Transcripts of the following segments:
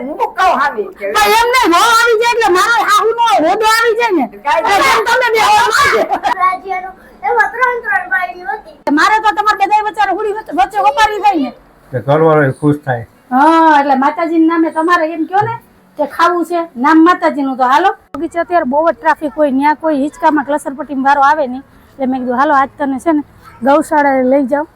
હું કહું હાવી પણ એમ નહીં હો આવી જાય એટલે મારો હાહુ નો હોદો આવી જાય ને તમે બે રાજ્યનો એમાં ત્રણ બાયડી હતી મારે તો તમારે બધાય વચ્ચે હુડી વચ્ચે ઉપાડી જાય ને ઘરવાળો ખુશ થાય. હા એટલે માતાજીના નામે તમારે એમ કયો ને કે ખાવું છે નામ માતાજીનું તો હાલો. બગીચે અત્યારે બહુ જ ટ્રાફિક હોય, ત્યાં કોઈ હિંચકામાં ક્લસરપટ્ટીમાં વારો આવે નહીં એટલે મેં કીધું હાલો આજ તને છે ને ગૌશાળાએ લઈ જાઉં.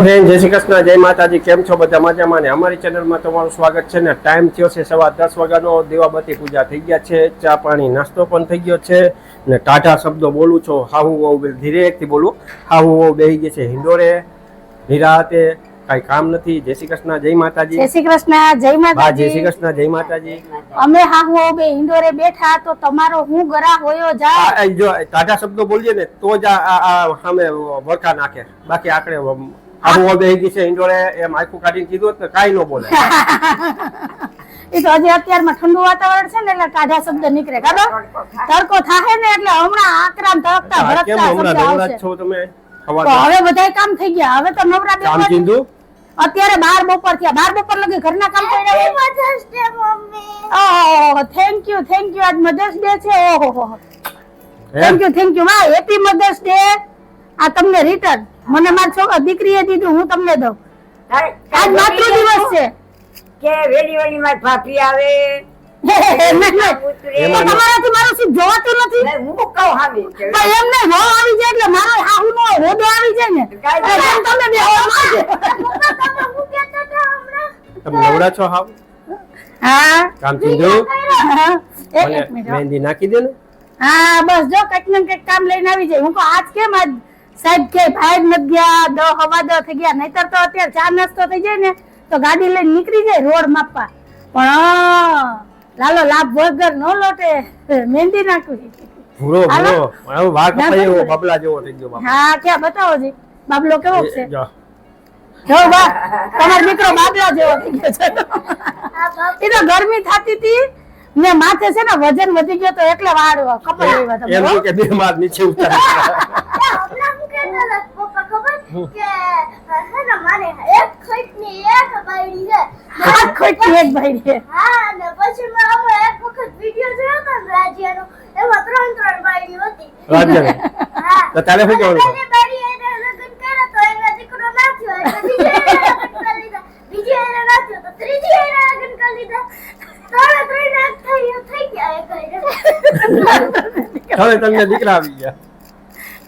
જય શ્રી કૃષ્ણ, જય માતાજી. કેમ છો બધા? મજામાં ને? અમારી ચેનલમાં તમારું સ્વાગત છે ને. ટાઈમ થયો છે 10:15 વાગ્યાનો. દીવાબત્તી પૂજા થઈ ગયા છે, ચા પાણી નાસ્તો પણ થઈ ગયો છે ને ટાઢા શબ્દો બોલું છું. હાહુ વહુ ધીરેથી બોલું. હાહુ વહુ બેહી ગઈ છે હિંડોરે નિરાતે, કઈ કામ નથી. જય શ્રી કૃષ્ણ, જય માતાજી. જય શ્રી કૃષ્ણ, જય માતાજી. જય શ્રી કૃષ્ણ, જય માતાજી. અમે હાહુ બે હિંડોરે બેઠા તો તમારો હું ગરા હોયો જાય. જો ટાઢા શબ્દો બોલીએ ને તો જ આ સામે વરખા નાખે, બાકી આકડે હાહુ બેહી ગઈ છે હિંડોરે એમ આખું કાઢીને કીધું તો કાઈ ન બોલે. એ તો હજી અત્યારમાં ઠંડુ વાતાવરણ છે ને એટલે ટાઢા શબ્દ નીકળે. ખબર તડકો થાય ને એટલે હમણાં આકરામ તડકતા ભડકતા શબ્દ આવશે. છો તમે? તો હવે બધાય કામ થઈ ગયા, હવે તો નવરા કામ બેઠા. કીધું અત્યારે 12 બપોર થયા, 12 બપોર લગી ઘરના કામ કર્યા. મધર્સ ડે મમ્મી. ઓહો થેન્ક યુ આજ મધર્સ ડે છે. ઓહો થેન્ક યુ માં હેપી મધર્સ ડે. આ તમને રિટર્ન મને મારી દીકરીએ દીધું, હું તમને દઉં. આજ માતૃ દિવસ છે કે વેલી વેલી માં ભાભી આવે તમારાથી મારું સીધ જોવાતું નથી. હું કહું હાવી પણ એમ નહીં હો આવી જાય એટલે મારો હાહુ નો હોદો આવી જાય ને તમે બે હું કહેતા હતા હમણાં તમે નવરા છો? હાવ હા કામ કીધું એક મિનિટ મહેંદી નાખી દે ને. હા બસ જો કઈક ને કઈક કામ લઈને આવી જાય. હું કહું આજ કેમ આજ સાહેબ કે ભાઈ નથી ગયા, 10:15 થઈ ગયા, નહીતર તો અત્યારે ચા નાસ્તો થઈ જાય ને તો ગાડી લઈને નીકળી જાય રોડ માપવા. પણ લાલો લાભ વગર નો લોટે મહેંદી નાખવી. ભૂરો હવે વાર કપાઈ એવો બબલા જેવો થઈ ગયો બાપા. હા ક્યાં બતાવો જી બાબલો કેવો છે? જો જો બા તમારો દીકરો બાબલા જેવો થઈ ગયો છે. એ તો ગરમી થતી હતી ને માથે છે ને વજન વધી ગયો તો એટલે વાળ કપાઈ આવ્યા તમે. એમ કે બે માર નીચે ઉતાર. હમણાં હું કહેતા હતા પપ્પા ખબર કે હે ને મારે એક ખોટની એક બાયડી છે. હાથ ખોટી એક ભાઈ છે. હા અને પછી મેં હવે એક વખત વિડિયો જોયો હતો ને રાજ્યનો, એમાં ત્રણ બાયડી હતી. રાજ્યને હા તો તારે શું કહેવાનું? પહેલી બાયડી એને લગ્ન કર્યા તો એને દીકરો ના થયો એટલે બીજી એને લગ્ન કરી લીધા, બીજી એને ના થયો તો ત્રીજી એને લગ્ન કરી લીધા. થઈ ગયા હવે તમને દીકરા આવી ગયા.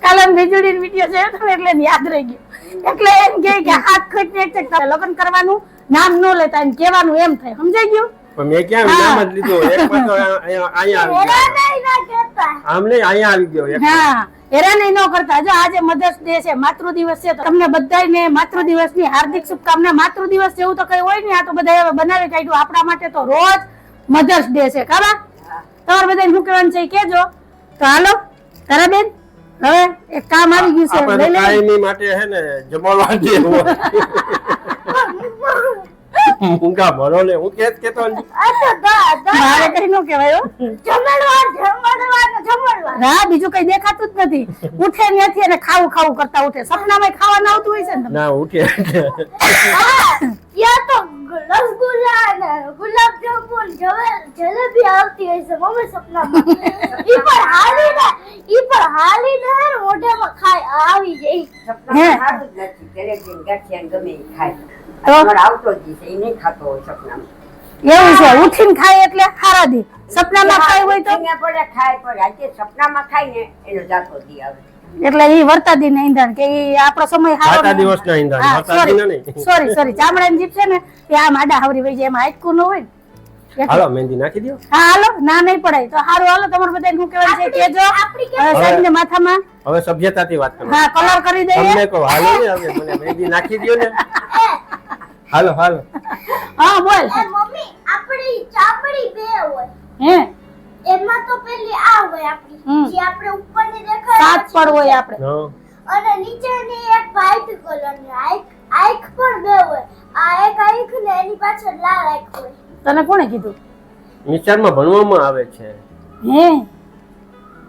કાલે વીજળી વિડિયો જોયો તો એટલે એને યાદ રહી ગયું. એટલે એમ કે હાથ ખોટી એક છે લગ્ન કરવાનું નામ ન લેતા એમ કહેવાનું એમ થાય. સમજાઈ ગયું? પણ મેં ક્યાં નામ જ લીધું? એક માં તો અહીંયા આવી ગયો. આમ નહીં અહીંયા આવી ગયો એક. હા હેરાની ન કરતા. જો આજે મધર્સ ડે છે, માતૃ દિવસ છે, તો તમને બધાને માતૃ દિવસની હાર્દિક શુભકામના. માતૃ દિવસ જેવું તો કઈ હોય ને, આ તો બધા હવે બનાવી કાઢ્યું. આપણા માટે તો રોજ મધર્સ ડે છે. ખબર તમારે બધાને શું કહેવાનું છે કેજો. તો હાલો તારા બેન હવે એક કામ આવી ગયું છે, આપણે લઈ લે. કાયમી માટે હે ને જમાડવા જેવું. ઊંઘા ભરો ને હું કેતો મારે કઈ નો કહેવાય હો. હા બીજું કઈ દેખાતું જ નથી. ઉઠે ત્યાંથી અને ખાવું કરતા ઉઠે. સપનામાં ખાવાનું આવતું હોય છે ને તમને? ના ઉઠે યા તો રસગુલ્લા ને ગુલાબ જામુન જલેબી આવતી હોય છે મમ્મી સપનામાં. ઈ પણ હાલીને મોઢામાં ખાય આવી જાય. સપનામાં ખાતું જ નથી. જલેબી ને ગાંઠિયા ને ગમે ઈ ખાય. અમારો આવતો જ છે, ઈ નહીં ખાતો હોય સપનામાં. એવું છે ઉઠીને ખાય એટલે હારા દી. સપનામાં ખાય હોય તો ઊંઘ્યા પડે ખાય પડે. આજે સપનામાં ખાય ને એનો જાતો દી આવે. એટલે ઈ વર્તાદી ને ઈંધણ કે ઈ આપણો સમય હારો માતા દિવસ ના ઈંધણ, માતાજી ના નહીં. સોરી ચામડાની જીભ છે ને એ આમ આડા હાવરી વઈ જાય, એમાં હાડકું ન હોય ને હાલો મહેંદી નાખી દો. હા હાલો, ના નહીં પડાય તો સારું. હાલો તમારે બધા શું કહેવાનું છે કેજો. હવે સાહેબને માથામાં હવે સભ્યતાથી વાત કરો. હા કલર કરી દઈએ. તમને કહો હાલો ને, હવે મને મહેંદી નાખી દો ને. હાલો હાલો. હા બોલ. મમ્મી આપણી ચામડી બે હોય, હે એમાં તો પેલી આ હોય આપણી, જે આપણે ઉપરની દેખાય સાત પડ હોય આપણે. હા. અને નીચેની એક વ્હાઈટ કલરની આંખ પણ બે હોય. આ એક આંખ ને એની પાછળ લાલ આંખ હોય. તને કોણે કીધું? નિશાળમાં ભણવામાં આવે છે. હે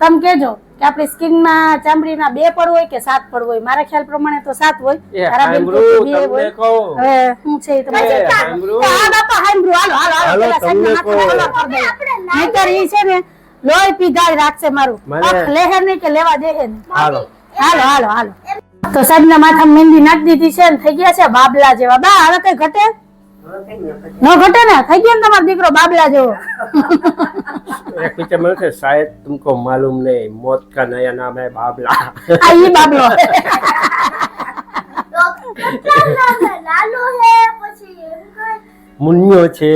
તમે કેજો કે આપણી સ્કિનમાં ચામડીના બે પડ હોય કે સાત પડ હોય? મારા ખ્યાલ પ્રમાણે તો સાત હોય. એ તારા બેન સાંભળું, બે તમને હોય. કહું. હવે શું છે એ તમારે એ સાંભળું. હા બાપા સાંભળું. હાલો હાલો હાલો. હાલો, પેલા તમને સાહેબના કહું. માથામાં કલર કરી દઈએ. નહીંતર ઈ છે ને લોહી પીધાય રાખશે મારું. મને- આંખ લેહે નહીં કે લેવા દેહે નહીં. હાલો. હાલો હાલો હાલો. તો સાહેબના માથામાં મહેંદી નાખી દીધી છે ને થઈ ગયા છે બાબલા જેવા. બા હવે કઈ ઘટે? ન ઘટે ને? થઈ ગયો ને તમારો દીકરો બાબલા જેવો. એક પિક્ચર મળે છે, શાયદ तुमको मालूम नहीं, मौत का नया नाम है बाबला. આ ઈ બાબલો. તો કેટલા લાલો હે, પછી એમ કહે મુન્નો છે,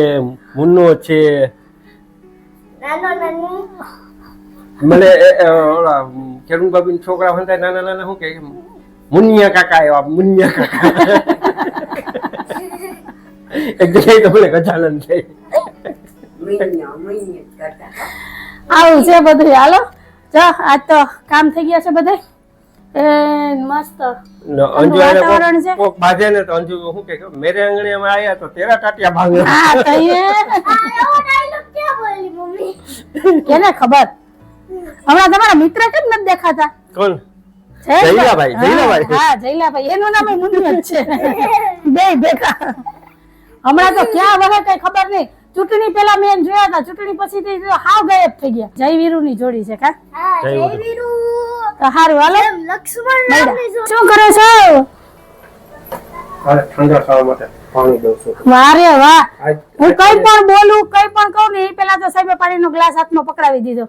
મુન્નો છે. નાનો નાની મને ઓલા ખેડૂત બાબીના છોકરા હતા નાના નાના, શું કે મુનિયા કાકા એવા મુનિયા કાકા. એક જગ્યાએ તો મને ગજાનન છે. આવું છે બધું. હાલો જો આજ તો કામ થઈ ગયા છે બધે. મસ્ત અંજુ વાતાવરણ છે. કોક બાજે ને તો અંજુ શું કે મેરે આંગણે અમે આયા તો તેરા ટાટિયા ભાગે. હા તો એ એવો ડાયલોગ ક્યાં બોલી મમ્મી? કેને ખબર? હમણાં તમારા મિત્ર કેમ નથી દેખાતા? કોણ? છે જ જયલાભાઈ, હા, જયલાભાઈ. હા જયલાભાઈ. એનું નામ મુનિયો જ છે. બે ભેગા. હમણાં તો ક્યાં વહે કઈ ખબર નહીં. ચૂંટણી પેલા મેં જોયા હતા, ચૂંટણી પછી તો હાવ ગાયબ થઈ ગયા. જયવીરુ ની જોડી છે કા? હા જય જય વીરુ. વીરુ તો હારું હાલો. એમ લક્ષ્મણ નામની જો શું કરો છો? અરે ઠંડા ખાવા માટે પાણી દઉં છું. વાહ રે વાહ. આજ- હું કઈ પણ બોલું કઈ પણ કહું ને એ પેલા તો સાહેબે પાણીનો ગ્લાસ હાથમાં પકડાવી દીધો.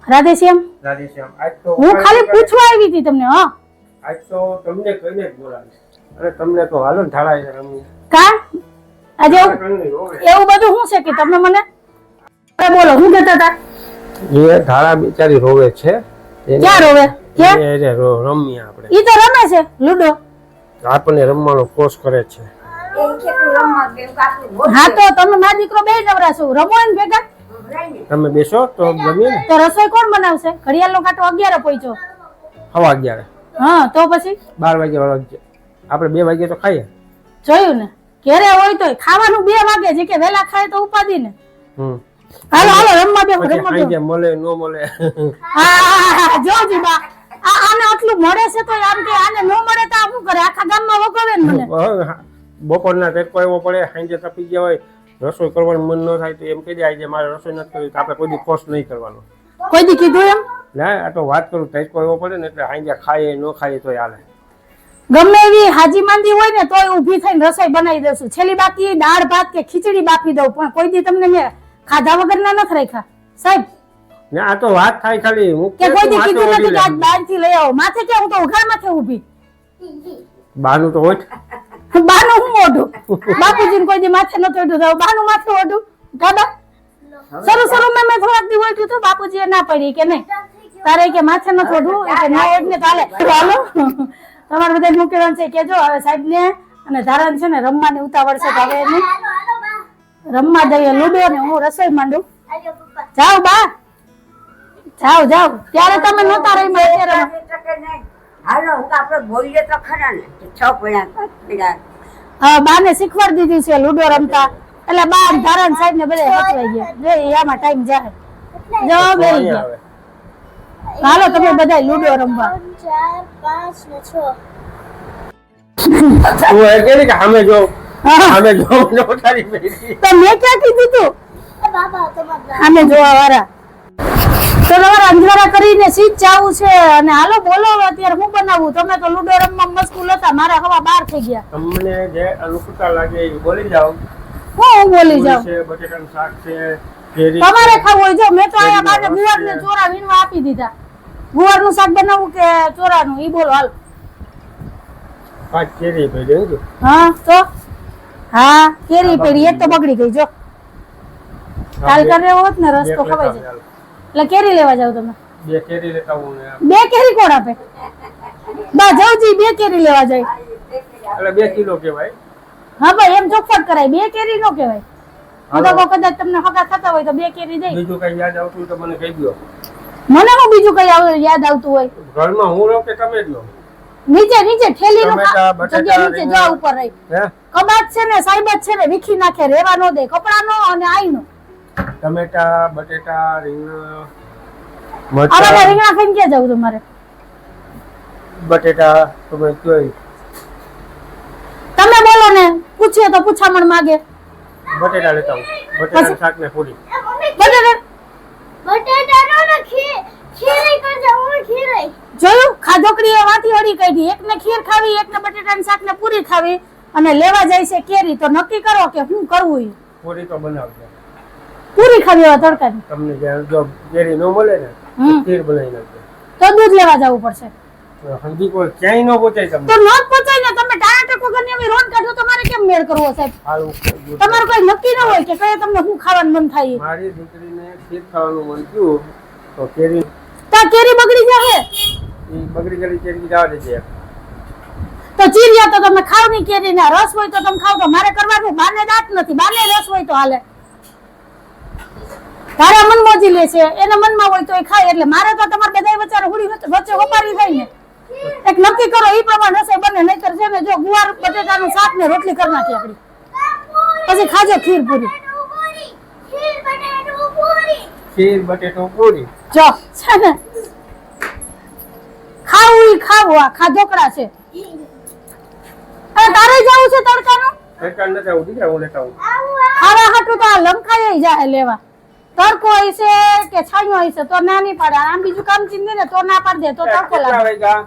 રાધેશ્યામ, રાધેશ્યામ, આજ તો હું ખાલી પૂછવા આવી હતી તમને. હા આજ તો તમને કહીને જ બોલાવીશ. અરે તમને તો હાલો ને ઠાળા રમી. કા આજે એવું બધું શું છે કે તમે મને અરે બોલો શું કહેતા હતા? એ ધારા બિચારી રોવે છે. એને- ક્યાં રોવે? ક્યાં? એને રમીએ આપણે. ઈ તો રમે છે લુડો. આપણને રમવાનો કોર્સ કરે છે. હા તો તમે મારા દીકરો બે નવરા છો, રમો ને ભેગા. તમે બેસો તો રમીએ ને. તો રસોઈ કોણ બનાવશે? ઘડિયાળનો કાંટો 11 પહોંચ્યો. હવા 11 હા તો પછી 12 વાગે વાગે આપણે 2 વાગે તો ખાઈએ. જોયું ને, ઘેરે હોય તો ખાવાનું 2 વાગે છે કે વેલા ખાય તો ઉપાદી ને. હમ. હાલો હાલો રમવા બેહો, પછી રમવા ખાઈ બેહો. જાય, મળે ન મળે. હા જોજી બા, આને આટલું મળે છે તો આમ કે આને ન મળે તો આ શું કરે? આખા ગામમાં વગાવે ને મને. બપોરના ટેકો એવો પડે, સાંજે તપી ગયા હોય, રસોઈ કરવાનું મન ન થાય તો એમ કહી દે આજે મારે રસોઈ નથી કરવી, તો આપણે કોઈ દી કોર્સ નહીં કરવાનો. કોઈ દી કીધું એમ? ના આ તો વાત કરું, ટેકો એવો પડે ને એટલે સાંજે ખાઈએ ન ખાઈએ તોય હાલે. ગમે એવી હાજી માંદી હોય ને તોય ઊભી થઈને રસોઈ બનાવી દઉં છું. છેલ્લી બાકી દાળ ભાત કે ખીચડી બાફી દઉં, પણ કોઈ દી તમને મેં ખાધા વગરના નથી રાખ્યા સાહેબ. ને આ તો વાત થાય ખાલી, હું કે કોઈ દી માથે કીધું ઓઢી નથી કે આજ લઉં. બહારથી લઈ આવો. માથે કે હું તો ઉઘાડ માથે ઊભી. બહારનું તો હોય જ. બાનું હું ઓઢું? બાપુજીને કોઈ દી માથે નથી ઓઢું, તો બાનું માથે ઓઢું? ગાડા શરૂ મેં થોડાક દી ઓઢ્યું તો બાપુજીએ ના પડી કે નહીં તારે કે માથે નથી ઓઢું, એટલે ના ઓઢને તો હાલે. હાલો તમારે બધા શું કહેવાનું છે કેજો. હવે સાહેબ ને અને ધારણ છે ને રમવાની ઉતાવળ છે, તો હવે એને હાલો હાલો બા, રમવા દઈએ લુડો ને હું રસોઈ માંડું. આજો પપ્પા. જાઓ બા, જાઓ જાઓ. ત્યારે તમે નહોતા રહી, અત્યારે હાલો હું તો આપણે બોલીએ તો ખરા ને કે 6 પડ્યા 5 પડ્યા. હા બાને શીખવાડી દીધી છે લુડો રમતા, એટલે બા અને ધારણ સાહેબ ને બધા હચવાઈ ગયા. જો આમાં ટાઈમ જાય. જો બેહી અહીંયા ગયા. આવે. હાલો તમે બધા લુડો રમવા. 3, 4, 5 ને 6. તું એ કહે ને કે સામે જો, હા. સામે જો, મને ઉતારી બેઠી. તો મેં ક્યાં કીધું તું એ બાબા તમારા આમે જોવા વાળા? તો તમારે અંજવારા કરીને સીધ જાવું છે. અને હાલો બોલો હવે અત્યારે હું બનાવું? તમે તો લુડો રમવા મસ્કુલ હતા, મારા હવા 12 થઈ ગયા. તમને જે અનુકૂળતા લાગે એ બોલી જાઓ. હું બોલી પૂરી જાઉં? છે, બટેટાનું શાક છે, કેરી તમારે છે. ખાવું હોય જો, મેં તો આયા બાને કેરીનો રસ ગુવાર ને છે. ચોરા વીણવા આપી દીધા. ગુવારનું શાક બનાવવું કે ચોરાનું ઈ બોલો હાલ. 5 કેરી પડી એમ કે? હા તો હા કેરી પેરી એક તો બગડી ગઈ જો. કાલ કરે હોત ને રસ તો બે ખવાઈ લેતા જાય. આવો, એટલે કેરી લેવા જાવ તમે? બે કેરી લેતા આવું ને બે કેરી કોણ આપે? બા જવજી 2 કેરી લેવા જાય. એટલે 2 કિલો કહેવાય. હા ભાઈ એમ ચોખવટ કરાય, 2 કેરી નો કહેવાય. હું તો કહું કદાચ તમને હગા થતા હોય તો 2 કેરી દઈ. બીજું કઈ યાદ આવતું હોય તો મને કહી દો. મને હું બીજું કઈ યાદ આવતું હોય? ઘરમાં હું રહું કે તમે જ લો? નીચે નીચે ઠેલી નું ટમેટા, બટાટા, જગ્યા નીચે જો ઉપર રહી. હે કબાટ છે ને સાહેબ જ છે ને વીખી નાખે, રેવા નો દે કપડાનો અને આઈનો. ટમેટા, બટેટા, રીંગણ, આવા મરચાં, રીંગણા ખાઈને ક્યાં જવું તમારે? બટેટા તમે કયો તમે બોલો ને, પૂછીએ તો પૂછામણ માંગે. બટેટા લેતા આવું. બટેટાનું શાક ને પૂરી. બટાટા બટેટાનો ને ખીરી કરજે હું ખીરી. જોયું ખાધોકડી વાથી હળી કાઢી, એકને ખીર ખાવી, એકને બટેટાનું શાક ને પૂરી ખાવી, અને લેવા જાય છે કેરી. તો નક્કી કરો કે શું કરવું ઈ. પૂરી તો બનાવજો. પૂરી ખાવી હોય તડકાની તમને જ્યાં જો કેરી ન મળે ને હમ. ખીર બનાવી નાખજો. તો દૂધ લેવા જવું પડશે. હજી કોઈ ક્યાંય ન પહોંચાય તો તમને. ન જ પહોંચાય ને, તમે ટાણા વગરની એવી રોન કાઢો તો મારે કેમ મેળ કરવો સાહેબ? હારું. તમારું કોઈ નક્કી ન હોય કે કયા તમને શું ખાવાનું મન થાય? મારી દીકરીને ખીર ખાવાનું મન થયું તો કેરી તો કેરી બગડી જાય ઈ બગડી ગયેલી કેરી જવા દેજે. તો ચીરિયા તો તમે ખાવ ની કેરી ના રસ હોય તો તમે ખાવ. તો મારે કરવાનું બાને દાંત નથી, બાને રસ હોય તો હાલે. તારા મન મોજી લે છે, એના મનમાં હોય તો એ ખાય. એટલે મારે તો તમારે બધાય વચારે હુડી વચ્ચે હોપારી થાય ને. એક નક્કી કરો એ પ્રમાણે રસોઈ બને, નહીતર છે ને જો ગુવાર બટેટાનું શાક ને રોટલી કરી નાખી આપડી. પછી ખાજો ખીર પૂરી. ખીર બટેટું પૂરી. જો છે ને ખાવું ઈ ખાવું, આ ખાધોકડા છે. અને તારે જવું છે તડકાનું? સરકાર નથી આવું દીકરા હું લેતા આવું. ખાવા હાટું તો આ લંકાઈ જાય લેવા. તડકો હોય છે કે છાંયો હોય છે તો ના નહીં પાડે. આમ બીજું કામ ચીંધે ને તો ના પાડી દે, તો તડકો કેટલા લાગે. વાગ્યા?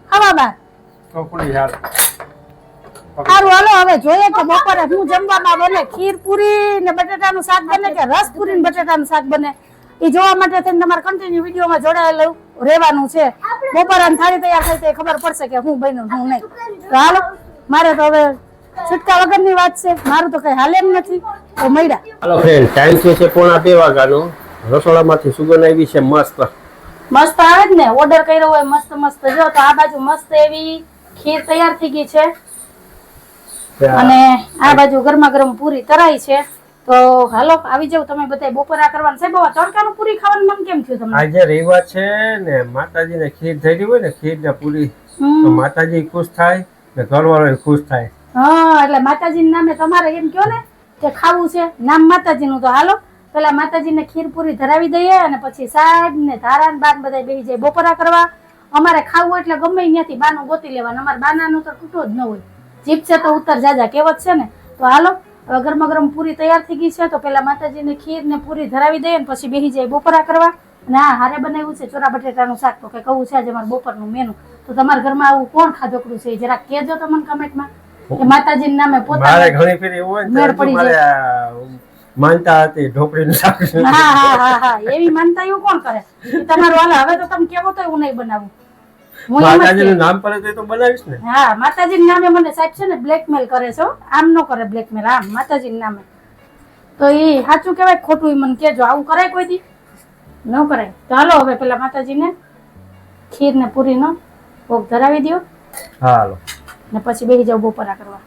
ખાવા બાર ચોપડી યાર. સારું હાલો હવે જોઈએ કે બપોરે શું જમવામાં બને. ખીર પૂરી ને બટેટાનું શાક બને કે રસ પૂરી ને બટેટાનું શાક બને, એ જોવા માટે થઈને તમારે કન્ટિન્યુ વિડીયોમાં જોડાયેલું રહેવાનું છે. બપોરાની થાળી તૈયાર થઈ તો ખબર પડશે કે હું બન્યું હું નહીં. તો હાલો મારે તો હવે છૂટકા વગરની વાત છે, મારું તો કઈ હાલે એમ નથી. તો મળ્યા. હાલો ફ્રેન્ડ, ટાઈમ થયો છે 2:45 વાગ્યાનો. રસોડામાંથી સુગંધ આવી છે મસ્ત. મસ્ત આવે જ ને, ઓર્ડર કર્યો હોય મસ્ત મસ્ત. જો તો આ બાજુ મસ્ત એવી ખીર તૈયાર થઈ ગઈ છે અને આ બાજુ ગરમા ગરમ પૂરી તરાઈ છે. તો હાલો આવી જાવ તમે બધા બપોરા કરવાનું છે. બાબા તડકાનું પૂરી ખાવાનું મન કેમ થયું તમને? આજે રવિવાર છે ને માતાજીને ખીર થઈ હોય ને, ખીર ને પૂરી, તો માતાજી ખુશ થાય ને ઘરવાળો ખુશ થાય. હા એટલે માતાજીના નામે તમારે એમ કયો ને કે ખાવું છે નામ માતાજીનું. તો હાલો પેલા માતાજીને ખીર પૂરી ધરાવી દઈએ અને પછી સાહેબ ને ધારા ને બાન બધા બેસી જાય બપોરા કરવા. અમારે ખાવું એટલે ગમે ત્યાંથી બાનું ગોતી લેવાનું. અમારે બાનાનું તો તૂટો જ ન હોય. જીપ છે તો ઉત્તર જાજા કહેવત છે ને. તો હાલો હવે ગરમા ગરમ પૂરી તૈયાર થઈ ગઈ છે. તો પેલા માતાજીને ખીર ને પૂરી ધરાવી દઈએ ને પછી બેસી જાય બપોરા કરવા. અને હા હારે બનાવ્યું છે ચોરા બટેટાનું શાક. તો કે કહું છે આજે મારે બપોરનું મેનુ. તો તમારા ઘરમાં આવું કોણ ખાધોકડું છે જરાક કહેજો તો મને કમેન્ટમાં કે માતાજીના નામે મારે પોતાને ઘણી ફેર એવું હોય મેળ ને પડી મારે માનતા હતી ઢોકળીનું શાક. હા હા હા હા એવી માનતા એવું કોણ કરે? ઈ તમારું હાલે. હવે તો તમે કેવો તો હું નહીં બનાવું. હું એમ જ માતાજીનું કહે. નામ પડે તો બનાવીશ ને. હા માતાજીના નામે મને સાહેબ છે ને બ્લેકમેલ કરે છે હો. આમ ન કરે બ્લેકમેલ, આમ માતાજીના નામે. તો એ સાચું કહેવાય ખોટું ઈ મને કહેજો. આવું કરાય કોઈ દી? ન કરાય. તો હાલો હવે પેલા માતાજીને ખીર ને પૂરીનો ભોગ ધરાવી દો હાલો ને પછી બેસી જાવ બપોરા કરવા.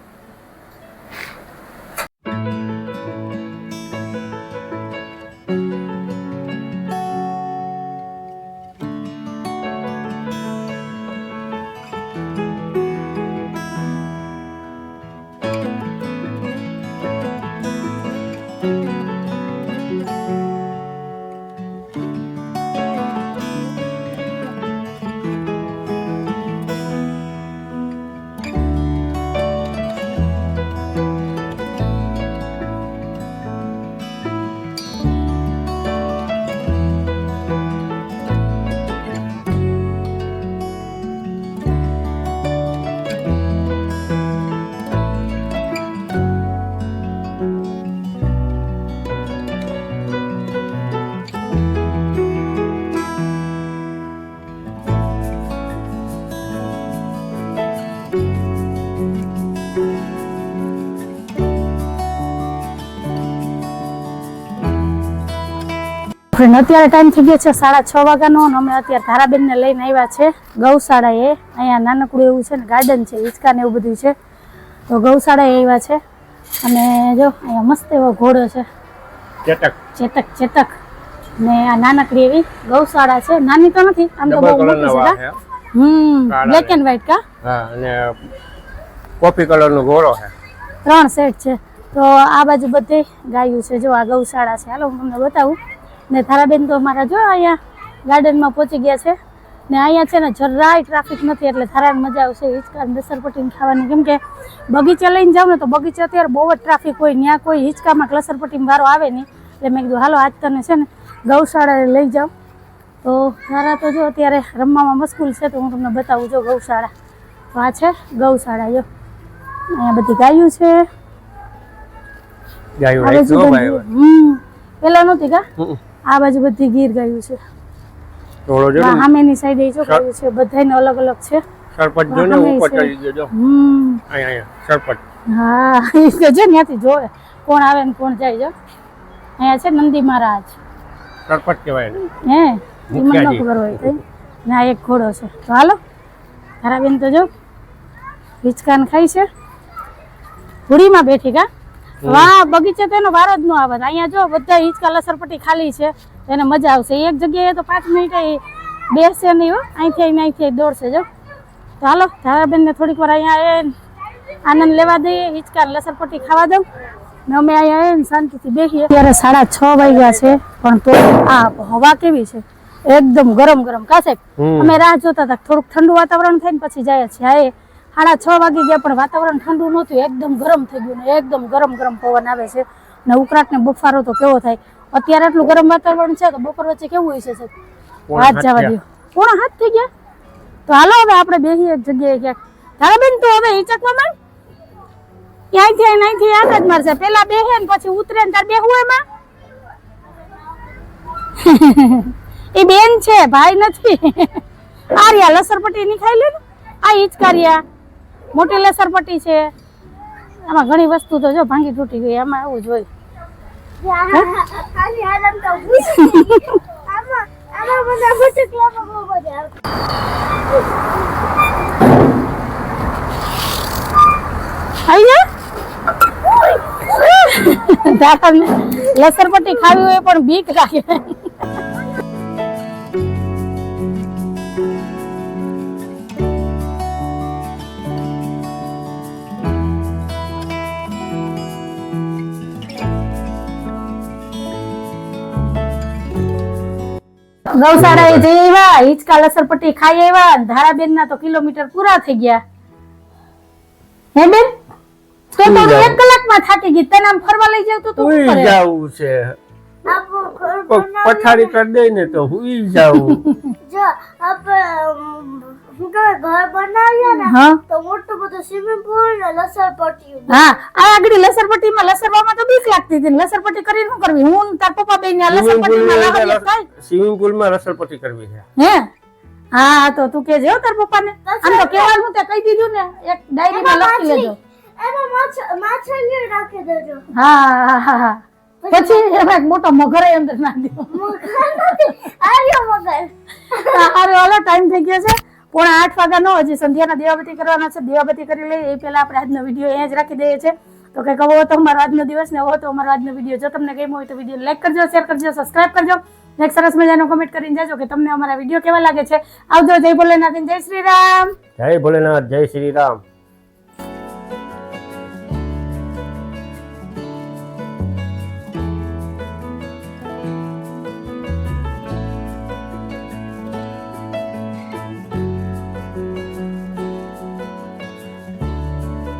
ફ્રેન્ડ અત્યારે ટાઈમ થઈ ગયો છે 6:30 વાગ્યાનો અને અમે અત્યારે ધારાબેનને લઈને આવ્યા છે ગૌશાળાએ. અહીંયા નાનકડું એવું છે ને ગાર્ડન છે, હિંચકા ને એવું બધું છે, તો ગૌશાળાએ આવ્યા છે. અને જો અહીંયા મસ્ત એવો ઘોડો છે, ચેતક ને આ નાનકડી એવી ગૌશાળા છે. નાની તો નથી, આમ તો બહુ મોટી છે. બ્લેક એન્ડ વ્હાઈટ કા? હા, અને કોફી કલરનો ઘોડો છે. 3 સેટ છે. તો આ બાજુ બધી ગાયું છે. જો આ ગૌશાળા છે. હાલો હું તમને બતાવું. ને ધારાબેન તો અમારા જો અહીંયા ગાર્ડનમાં પહોંચી ગયા છે. ને અહીંયા છે ને જરાય ટ્રાફિક નથી, એટલે ધારાને મજા આવશે હિંચકા લસરપટ્ટી ખાવાની. કેમ કે બગીચે લઈને જાવ ને તો બગીચે અત્યારે બહુ જ ટ્રાફિક હોય, ત્યાં કોઈ હિંચકામાં લસરપટ્ટીમાં વારો આવે નહીં. એટલે મેં કીધું હાલો આજ તને છે ને ગૌશાળાએ લઈ જાઉં. તો ધારા તો જો અત્યારે રમવામાં મશગુલ છે, તો હું તમને બતાવું. જો ગૌશાળા, તો આ છે ગૌશાળા. જો અહીંયા બધી ગાયું છે. પેલા નહોતી કા? આ બાજુ બધી ગીર ગાયું છે. સામેની સાઈડ એ જો ગાયું છે, બધાને અલગ અલગ છે. સરપટ જો ને ઉપર ચડી જજો. અહીંયા સરપટ. હા, એ તો જો ત્યાંથી જોવે કોણ આવે ને કોણ જાય. જો અહીંયા છે નંદી મહારાજ, સરપટ કહેવાય ને. હે એ મને ન ખબર હોય કઈ. ને આ એક ઘોડો છે. તો હાલો ધારાબેન તો જો હિંચકાન ખાઈ છે, હુડીમાં બેઠી કા? વાહ, બગીચે તો એનો વારો જ ન આવે. અહીંયા જો બધા હિંચકા લસરપટ્ટી ખાલી છે, એને મજા આવશે. એક જગ્યાએ તો 5 મિનિટ બેસશે નહીં હો, અહીંથી દોડશે. જો તો હાલો ધારાબેનને થોડીક વાર અહીંયા આનંદ લેવા દઈએ, હિંચકા લસરપટ્ટી ખાવા દઉં ને અમે અહીંયા શાંતિથી બેસીએ. અત્યારે 6:30 વાગ્યા છે, પણ તો આ હવા કેવી છે, એકદમ ગરમ ગરમ. કાશે અમે રાહ જોતા હતા થોડુંક ઠંડુ વાતાવરણ થાય ને પછી જાય છે. હા, 6:30 વાગી ગયા પણ વાતાવરણ ઠંડુ નહોતું, એકદમ ગરમ થઈ ગયું ને એકદમ ગરમ ગરમ પવન આવે છે ને ઉકળાટ ને બફારો તો કેવો થાય. અત્યારે આટલું ગરમ વાતાવરણ છે તો બપોર વચ્ચે કેવું હોય છે? હાથ જવા દો, 7:30 થઈ ગયા. તો હાલો હવે આપણે બેસી એક જગ્યાએ ક્યાંક. ધારાબેન તો હવે હિંચકમાં માંડ, અહીંથી આગ જ મારશે. પેલા બેસે ને પછી ઉતરે ને તાર બેહવું એમાં. એ બેન છે, ભાઈ નથી. આર્યા લસરપટ્ટી ની ખાઈ લે ને. આ હિંચકારિયા મોટી લસરપટ્ટી છે. આમાં ઘણી વસ્તુ તો જો ભાંગી તૂટી ગઈ, આમાં આવું જ હોય. લસરપટ્ટી ખાવી હોય પણ બીક લાગે. ગૌશાળાએ જઈ આવ્યા, હિંચકા લસરપટ્ટી ખાઈ આવ્યા. ધારાબેન ના તો કિલોમીટર પૂરા થઈ ગયા. હે બેન, તો 1 કલાકમાં થાકી ગઈ. તને આમ ફરવા લઈ જાવ તો તું શું કરે? જાવું છે, પથારી કરી દે ને તો હુઈ જાવું. જો ઘર બનાવ્યા ને તો મોટું બધું સ્વિમિંગ પૂલ ને લસરપટ્ટી. હા, આ આગળ લસરપટ્ટીમાં લસરવામાં તો બીક લાગતી હતી. લસરપટ્ટી કરી ન કરવી. હું તાર પપ્પા બેન લસરપટ્ટીમાં લાવવા થાય. સ્વિમિંગ પૂલમાં લસરપટ્ટી કરવી છે. હે? હા, તો તું કેજે હો તાર પપ્પાને. આમ તો કહેવાનું તે કહી દીધું ને, એક ડાયરીમાં લખી લેજો. એમાં માછલી રાખી દેજો. હા હા હા. પછી એમાં એક મોટો મગર અંદર નાખી દો. હાલો ટાઈમ થઈ ગયો છે 7:45 વાગ્યાનો. હજી સંધ્યાના દીવાબત્તી કરવાના છે. દીવાબત્તી કરી લઈએ એ પહેલા આપણે આજનો વિડીયો અહીંયા જ રાખી દઈએ છીએ. તો કંઈક આવો તો અમારો આજનો દિવસ ને આવો તો અમારો આજનો વિડીયો. જો તમને ગમ્યો હોય તો વિડીયો લાઈક કરજો, શેર કરજો, સબસ્ક્રાઇબ કરજો. એક સરસ મજાનો કમેન્ટ કરીને જાજો કે તમને અમારા વિડીયો કેવા લાગે છે. આવજો. જય ભોલેનાથ, જય શ્રી રામ. જય ભોલેનાથ, જય શ્રી રામ.